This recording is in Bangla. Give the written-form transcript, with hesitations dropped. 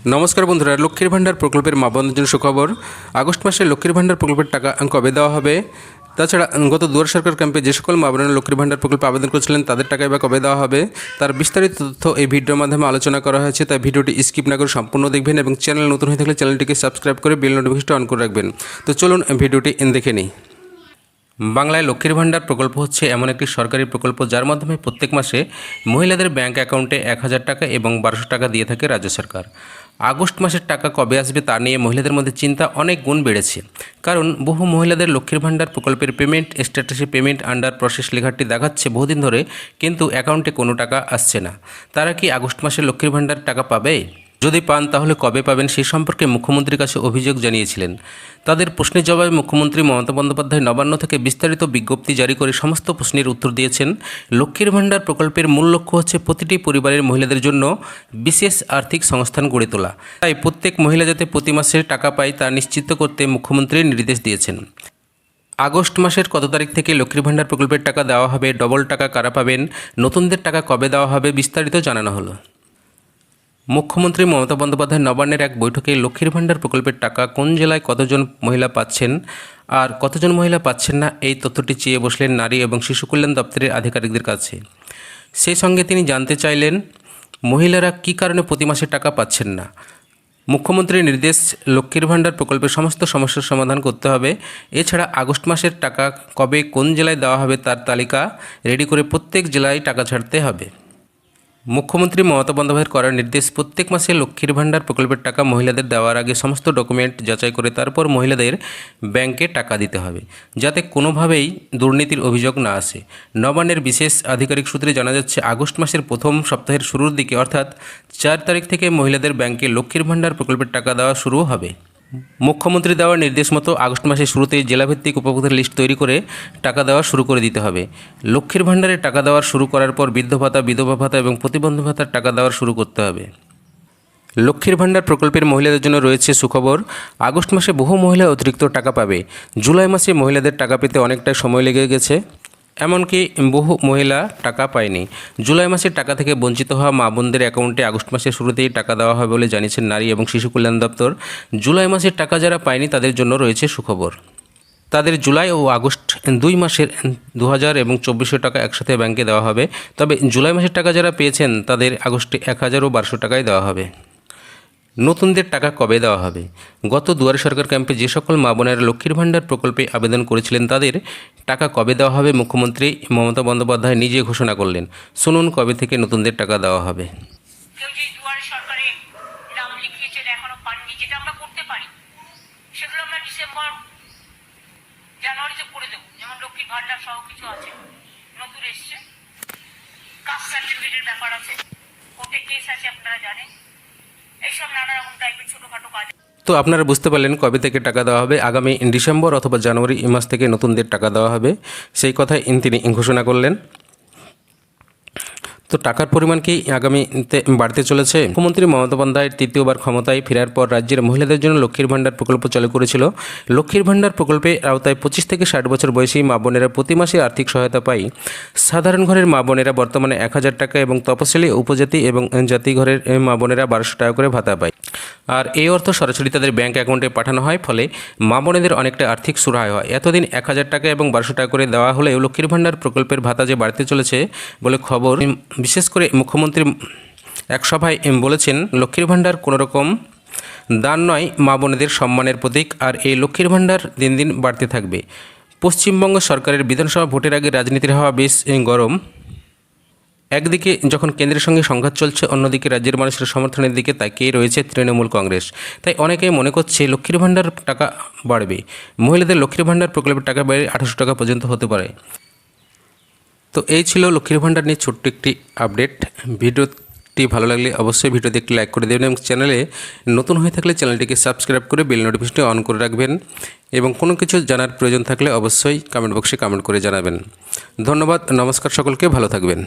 নমস্কার বন্ধুরা, লক্ষ্মীর ভাণ্ডার প্রকল্পের মা বোনদের জন্য সুখবর। আগস্ট মাসে লক্ষ্মীর ভাণ্ডার প্রকল্পের টাকা কবে দেওয়া হবে? তাছাড়া গত দুয়ারে সরকার ক্যাম্পে যে সকল মা বোনেরা লক্ষ্মীর ভাণ্ডার প্রকল্পে আবেদন করেছিলেন তাদের টাকা এবার কবে দেওয়া হবে, তার বিস্তারিত তথ্য এই ভিডিওর মাধ্যমে আলোচনা করা হয়েছে। তাই ভিডিওটি স্কিপ না করে সম্পূর্ণ দেখবেন এবং চ্যানেল নতুন হয়ে থাকলে চ্যানেলটিকে সাবস্ক্রাইব করে বেল নোটিফিকেশনটা অন করে রাখবেন। তো চলুন ভিডিওটি দেখে নিই। বাংলায় লক্ষ্মীর ভাণ্ডার প্রকল্প হচ্ছে এমন একটি সরকারি প্রকল্প যার মাধ্যমে প্রত্যেক মাসে মহিলাদের ব্যাংক অ্যাকাউন্টে ১,০০০ টাকা এবং ১,২০০ টাকা দিয়ে থাকে রাজ্য সরকার। আগস্ট মাসের টাকা কবে আসবে তা নিয়ে মহিলাদের মধ্যে চিন্তা অনেক গুণ বেড়েছে, কারণ বহু মহিলাদের লক্ষ্মীর ভাণ্ডার প্রকল্পের পেমেন্ট স্ট্যাটাসে পেমেন্ট আন্ডার প্রসেস লেখাটি দেখাচ্ছে বহুদিন ধরে, কিন্তু অ্যাকাউন্টে কোনো টাকা আসছে না। তারা কি আগস্ট মাসে লক্ষ্মীর ভাণ্ডার টাকা পাবে? যদি পান তাহলে কবে পাবেন সেই সম্পর্কে মুখ্যমন্ত্রীর কাছে অভিযোগ জানিয়েছিলেন। তাদের প্রশ্নের জবাবে মুখ্যমন্ত্রী মমতা বন্দ্যোপাধ্যায় নবান্ন থেকে বিস্তারিত বিজ্ঞপ্তি জারি করে সমস্ত প্রশ্নের উত্তর দিয়েছেন। লক্ষ্মীর ভাণ্ডার প্রকল্পের মূল লক্ষ্য হচ্ছে প্রতিটি পরিবারের মহিলাদের জন্য বিশেষ আর্থিক সংস্থান গড়ে তোলা। তাই প্রত্যেক মহিলা যাতে প্রতি মাসে টাকা পায় তা নিশ্চিত করতে মুখ্যমন্ত্রী নির্দেশ দিয়েছেন। আগস্ট মাসের কত তারিখ থেকে লক্ষ্মীর ভাণ্ডার প্রকল্পের টাকা দেওয়া হবে, ডবল টাকা কারা পাবেন, নতুনদের টাকা কবে দেওয়া হবে, বিস্তারিত জানানো হলো। মুখ্যমন্ত্রী মমতা বন্দ্যোপাধ্যায় নবান্নের এক বৈঠকে লক্ষ্মীর ভাণ্ডার প্রকল্পের টাকা কোন জেলায় কতজন মহিলা পাচ্ছেন আর কতজন মহিলা পাচ্ছেন না এই তথ্যটি চেয়ে বসলেন নারী এবং শিশু কল্যাণ দপ্তরের আধিকারিকদের কাছে। সেই সঙ্গে তিনি জানতে চাইলেন মহিলারা কী কারণে প্রতি মাসে টাকা পাচ্ছেন না। মুখ্যমন্ত্রীর নির্দেশ, লক্ষ্মীর ভাণ্ডার প্রকল্পের সমস্ত সমস্যার সমাধান করতে হবে। এছাড়া আগস্ট মাসের টাকা কবে কোন জেলায় দেওয়া হবে তার তালিকা রেডি করে প্রত্যেক জেলায় টাকা ছাড়তে হবে। মুখ্যমন্ত্রী মমতা বন্দ্যোপাধ্যায়ের করার নির্দেশ, প্রত্যেক মাসে লক্ষ্মীর ভাণ্ডার প্রকল্পের টাকা মহিলাদের দেওয়ার আগে সমস্ত ডকুমেন্ট যাচাই করে তারপর মহিলাদের ব্যাংকে টাকা দিতে হবে, যাতে কোনোভাবেই দুর্নীতির অভিযোগ না আসে। নবান্নের বিশেষ আধিকারিক সূত্রে জানা যাচ্ছে, আগস্ট মাসের প্রথম সপ্তাহের শুরুর দিকে অর্থাৎ ৪ তারিখ থেকে মহিলাদের ব্যাংকে লক্ষ্মীর ভাণ্ডার প্রকল্পের টাকা দেওয়া শুরু হবে। মুখ্যমন্ত্রী দেওয়ার নির্দেশ মতো আগস্ট মাসের শুরুতেই জেলাভিত্তিক উপভোক্তার লিস্ট তৈরি করে টাকা দেওয়া শুরু করে দিতে হবে। লক্ষ্মীর ভাণ্ডারে টাকা দেওয়ার শুরু করার পর বৃদ্ধ ভাতা, বিধবা ভাতা এবং প্রতিবন্ধী ভাতার টাকা দেওয়ার শুরু করতে হবে। লক্ষ্মীর ভাণ্ডার প্রকল্পের মহিলাদের জন্য রয়েছে সুখবর। আগস্ট মাসে বহু মহিলা অতিরিক্ত টাকা পাবে। জুলাই মাসে মহিলাদের টাকা পেতে অনেকটাই সময় লেগে গেছে, এমনকি বহু মহিলা টাকা পায়নি। জুলাই মাসের টাকা থেকে বঞ্চিত হওয়া মা বোনদের অ্যাকাউন্টে আগস্ট মাসের শুরুতেই টাকা দেওয়া হবে বলে জানিয়েছেন নারী এবং শিশু কল্যাণ দপ্তর। জুলাই মাসের টাকা যারা পায়নি তাদের জন্য রয়েছে সুখবর। তাদের জুলাই ও আগস্ট 2 মাসের 2,000 এবং 2,400 টাকা একসাথে ব্যাংকে দেওয়া হবে। তবে জুলাই মাসের টাকা যারা পেয়েছেন তাদের আগস্টে 1,000 ও 1,200 টাকায় দেওয়া হবে। নতুনদের টাকা কবে দেওয়া হবে? গত দুয়ারে সরকার ক্যাম্পে যে সকল মা বোনেরা লক্ষ্মীর ভাণ্ডার প্রকল্পে আবেদন করেছিলেন তাদের টাকা কবে দেওয়া হবে মুখ্যমন্ত্রী মমতা বন্দ্যোপাধ্যায় নিজে ঘোষণা করলেন। শুনুন কবে থেকে নতুনদের টাকা দেওয়া হবে। কেউ যে দুয়ারে সরকারে নাম লিখিয়েছেন এখনো পাননি, যেটা আমরা করতে পারি সেগুলো আমরা ডিসেম্বর জানুয়ারিতে করে দেবো। যেমন লক্ষ্মীর ভাণ্ডার সহ কিছু আছে নতুন এসছে, কাস্ট সার্টিফিকেটের ব্যাপার আছে, কোর্টে কেস আছে আপনারা জানেন, এইসব নানা রকম টাইপের ছোটোখাটো কাজ। তো আপনারা বুঝতে পারলেন কবে থেকে টাকা দেওয়া হবে। আগামী ডিসেম্বর অথবা জানুয়ারি মাস থেকে নতুনদের টাকা দেওয়া হবে, সেই কথাই তিনি ঘোষণা করলেন। তো টাকার পরিমাণ কি আগামীতে বাড়তে চলেছে? মুখ্যমন্ত্রী মমতা বন্দ্যোপাধ্যায় তৃতীয়বার ক্ষমতায় ফেরার পর রাজ্যের মহিলাদের জন্য লক্ষ্মীর ভাণ্ডার প্রকল্প চালু করেছিল। লক্ষ্মীর ভাণ্ডার প্রকল্পে আওতায় 25 থেকে 60 বছর বয়সী মা বোনেরা প্রতি মাসে আর্থিক সহায়তা পায়। সাধারণ ঘরের মা বোনেরা বর্তমানে 1,000 টাকা এবং তপশিলি, উপজাতি এবং জাতি ঘরের মা বোনেরা 1,200 টাকা করে ভাতা পায়। আর এই অর্থ সরাসরি তাদের ব্যাংক অ্যাকাউন্টে পাঠানো হয়, ফলে মা বোনেদের অনেকটা আর্থিক সুরাহা হয়। এতদিন 1,000 টাকা এবং 1,200 টাকা করে দেওয়া হলেও লক্ষ্মীর ভাণ্ডার প্রকল্পের ভাতা যে বাড়তে চলেছে বলে খবর। বিশেষ করে মুখ্যমন্ত্রী এক সভায় বলেছেন, লক্ষ্মীর ভাণ্ডার কোনোরকম দান নয়, মা বোনেদের সম্মানের প্রতীক, আর এই লক্ষ্মীর ভাণ্ডার দিন দিন বাড়তে থাকবে। পশ্চিমবঙ্গ সরকারের বিধানসভা ভোটের আগে রাজনীতির হাওয়া বেশ গরম। একদিকে যখন কেন্দ্রের সঙ্গে সংঘাত চলছে, অন্যদিকে রাজ্যের মানুষের সমর্থনের দিকে তাকিয়ে রয়েছে তৃণমূল কংগ্রেস। তাই অনেকেই মনে করছে লক্ষ্মীর ভাণ্ডার টাকা বাড়বে। মহিলাদের লক্ষ্মীর ভাণ্ডার প্রকল্পের টাকা বেড়ে 2,800 টাকা পর্যন্ত হতে পারে। তো এই ছিল লক্ষ্মীর ভাণ্ডার নিয়ে ছোট্ট একটি আপডেট। ভিডিওটি ভালো লাগলে অবশ্যই ভিডিওতে একটি লাইক করে দেবেন এবং চ্যানেলে নতুন হয়ে থাকলে চ্যানেলটিকে সাবস্ক্রাইব করে বেল নোটিফিকেশনটি অন করে রাখবেন এবং কোনো কিছু জানার প্রয়োজন থাকলে অবশ্যই কমেন্ট বক্সে কমেন্ট করে জানাবেন। ধন্যবাদ, নমস্কার, সকলকে ভালো থাকবেন।